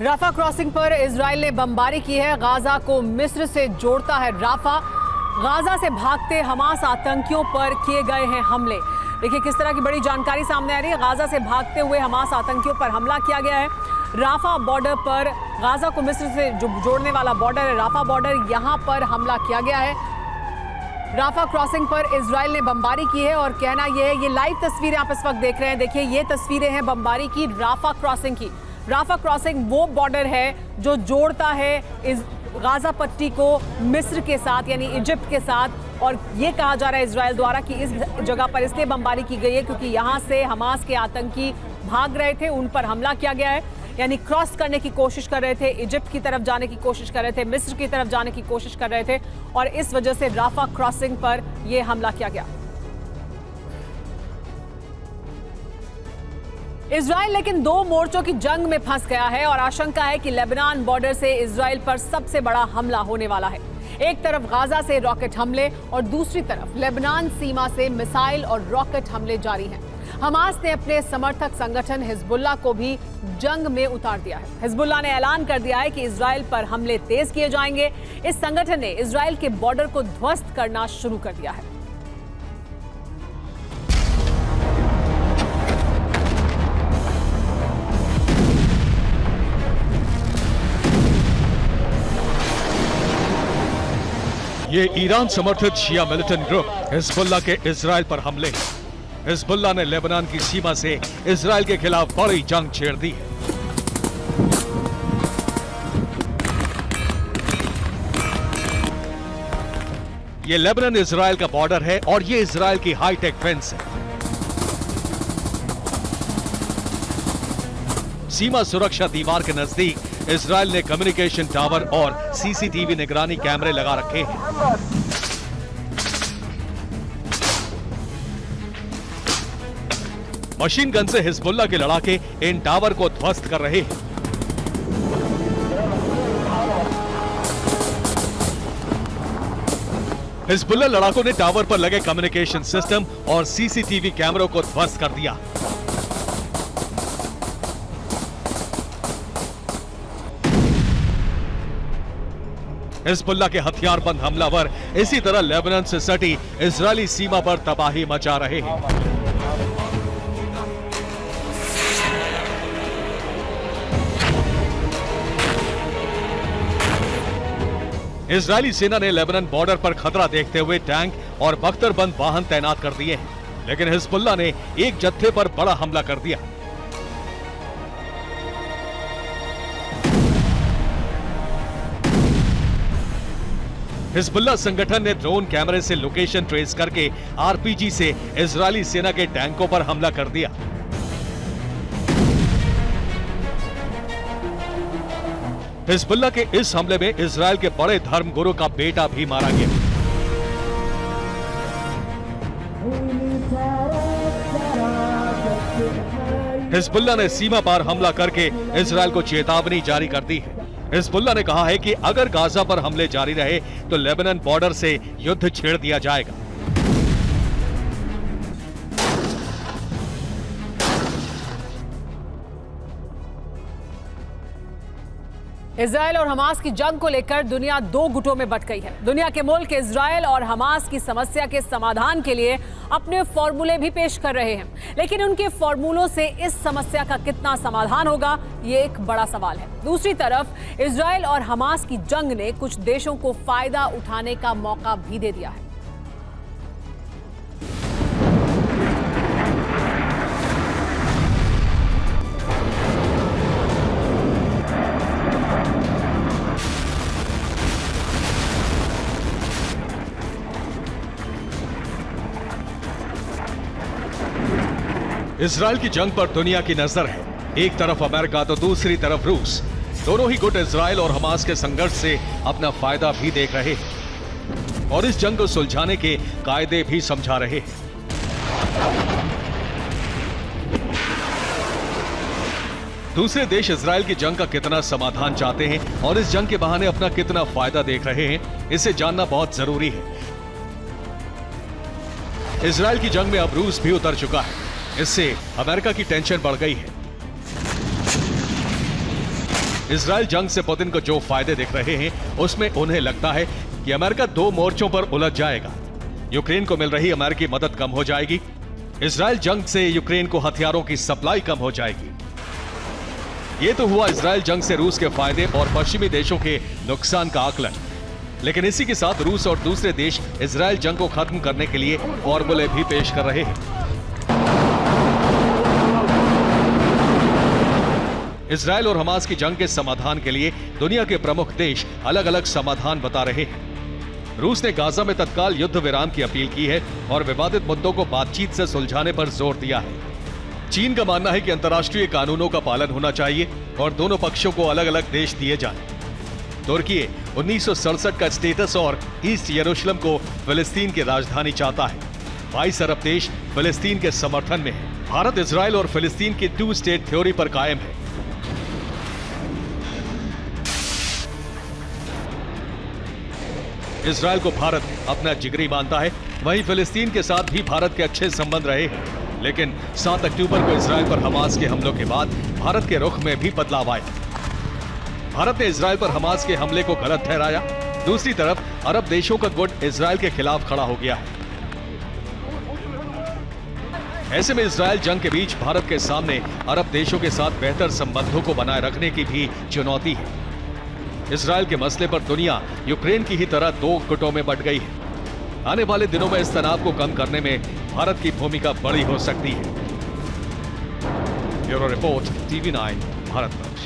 Rafa crossing पर Israel ने बमबारी की है। गाजा को मिस्र से जोड़ता है राफा। गाजा से भागते हमास आतंकियों पर किए गए हैं हमले। देखिए किस तरह की बड़ी जानकारी सामने आ रही है। गाजा से भागते हुए हमास आतंकियों पर हमला किया गया है। राफा बॉर्डर पर, गाजा को मिस्र से जो जोड़ने वाला बॉर्डर है राफा बॉर्डर, यहां पर हमला किया गया है। राफा क्रॉसिंग पर इजराइल ने बमबारी की है और कहना यह है, ये लाइव तस्वीरें आप इस वक्त देख रहे हैं। देखिए ये तस्वीरें हैं बमबारी की राफा क्रॉसिंग की। राफा क्रॉसिंग वो बॉर्डर है जो जोड़ता है इस गाजा पट्टी को मिस्र के साथ यानी इजिप्ट के साथ। और ये कहा जा रहा है इजराइल द्वारा कि इस जगह पर इसलिए बमबारी की गई है क्योंकि यहाँ से हमास के आतंकी भाग रहे थे, उन पर हमला किया गया है। यानी क्रॉस करने की कोशिश कर रहे थे, इजिप्ट की तरफ जाने की कोशिश कर रहे थे, मिस्र की तरफ जाने की कोशिश कर रहे थे और इस वजह से राफा क्रॉसिंग पर यह हमला किया गया। इजराइल लेकिन दो मोर्चों की जंग में फंस गया है और आशंका है कि लेबनान बॉर्डर से इजराइल पर सबसे बड़ा हमला होने वाला है। एक तरफ गाजा से रॉकेट हमले और दूसरी तरफ लेबनान सीमा से मिसाइल और रॉकेट हमले जारी हैं। हमास ने अपने समर्थक संगठन हिजबुल्लाह को भी जंग में उतार दिया है। हिजबुल्लाह ने ऐलान कर दिया है कि इजराइल पर हमले तेज किए जाएंगे। इस संगठन ने इजराइल के बॉर्डर को ध्वस्त करना शुरू कर दिया है। ये ईरान समर्थित शिया मिलिटेंट ग्रुप हिजबुल्लाह के इजराइल पर हमले। हिजबुल्लाह ने लेबनान की सीमा से इजराइल के खिलाफ बड़ी जंग छेड़ दी है। ये लेबनान इजराइल का बॉर्डर है और ये इजराइल की हाईटेक फेंस है। सीमा सुरक्षा दीवार के नजदीक इजराइल ने कम्युनिकेशन टावर और सीसीटीवी निगरानी कैमरे लगा रखे हैं। मशीन गन से हिजबुल्लाह के लड़ाके इन टावर को ध्वस्त कर रहे हैं। हिजबुल्लाह लड़ाकों ने टावर पर लगे कम्युनिकेशन सिस्टम और सीसीटीवी कैमरों को ध्वस्त कर दिया। हिजबुल्लाह के हथियारबंद हमलावर इसी तरह लेबनान से सटी इजरायली सीमा पर तबाही मचा रहे हैं। इजरायली सेना ने लेबनान बॉर्डर पर खतरा देखते हुए टैंक और बख्तरबंद वाहन तैनात कर दिए हैं, लेकिन हिजबुल्लाह ने एक जत्थे पर बड़ा हमला कर दिया। हिजबुल्लाह संगठन ने ड्रोन कैमरे से लोकेशन ट्रेस करके आरपीजी से इजरायली सेना के टैंकों पर हमला कर दिया। हिजबुल्लाह के इस हमले में इजराइल के बड़े धर्मगुरु का बेटा भी मारा गया। हिजबुल्लाह ने सीमा पार हमला करके इजराइल को चेतावनी जारी कर दी है। हिजबुल्लाह ने कहा है कि अगर गाजा पर हमले जारी रहे तो लेबनान बॉर्डर से युद्ध छेड़ दिया जाएगा। इजराइल और हमास की जंग को लेकर दुनिया दो गुटों में बंट गई है। दुनिया के मुल्क इजराइल और हमास की समस्या के समाधान के लिए अपने फॉर्मूले भी पेश कर रहे हैं, लेकिन उनके फॉर्मूलों से इस समस्या का कितना समाधान होगा, ये एक बड़ा सवाल है। दूसरी तरफ इजराइल और हमास की जंग ने कुछ देशों को फायदा उठाने का मौका भी दे दिया है। इजराइल की जंग पर दुनिया की नजर है। एक तरफ अमेरिका तो दूसरी तरफ रूस। दोनों ही गुट इजराइल और हमास के संघर्ष से अपना फायदा भी देख रहे हैं और इस जंग को सुलझाने के कायदे भी समझा रहे हैं। दूसरे देश इजराइल की जंग का कितना समाधान चाहते हैं और इस जंग के बहाने अपना कितना फायदा देख रहे हैं, इसे जानना बहुत जरूरी है। इजराइल की जंग में अब रूस भी उतर चुका है। इससे अमेरिका की टेंशन बढ़ गई है। इजराइल जंग से पुतिन को जो फायदे दिख रहे हैं उसमें उन्हें लगता है कि अमेरिका 2 मोर्चों पर उलझ जाएगा। यूक्रेन को मिल रही अमेरिकी मदद कम हो जाएगी, इजराइल जंग से यूक्रेन को हथियारों की सप्लाई कम हो जाएगी। ये तो हुआ इजराइल जंग से रूस के फायदे और पश्चिमी देशों के नुकसान का आकलन। लेकिन इसी के साथ रूस और दूसरे देश इजराइल जंग को खत्म करने के लिए फॉर्मूले भी पेश कर रहे हैं। इजराइल और हमास की जंग के समाधान के लिए दुनिया के प्रमुख देश अलग अलग समाधान बता रहे हैं। रूस ने गाजा में तत्काल युद्ध विराम की अपील की है और विवादित मुद्दों को बातचीत से सुलझाने पर जोर दिया है। चीन का मानना है कि अंतर्राष्ट्रीय कानूनों का पालन होना चाहिए और दोनों पक्षों को अलग अलग देश दिए जाएं। तुर्की 1967 का स्टेटस और ईस्ट यरूशलेम को फिलिस्तीन की राजधानी चाहता है। 22 अरब देश फिलिस्तीन के समर्थन में है। भारत इजराइल और फिलिस्तीन की 2 स्टेट थ्योरी पर कायम है। इजराइल को भारत अपना जिगरी मानता है, वहीं फिलिस्तीन के साथ भी भारत के अच्छे संबंध रहे हैं। लेकिन 7 अक्टूबर को इजराइल पर हमास के हमलों के बाद भारत के रुख में भी बदलाव आया। भारत ने इजराइल पर हमास के हमले को गलत ठहराया। दूसरी तरफ अरब देशों का गुट इजराइल के खिलाफ खड़ा हो गया है। ऐसे में इजराइल जंग के बीच भारत के सामने अरब देशों के साथ बेहतर संबंधों को बनाए रखने की भी चुनौती है। इजराइल के मसले पर दुनिया यूक्रेन की ही तरह 2 गुटों में बंट गई है। आने वाले दिनों में इस तनाव को कम करने में भारत की भूमिका बड़ी हो सकती है। Bureau report, TV9 Bharatvarsh.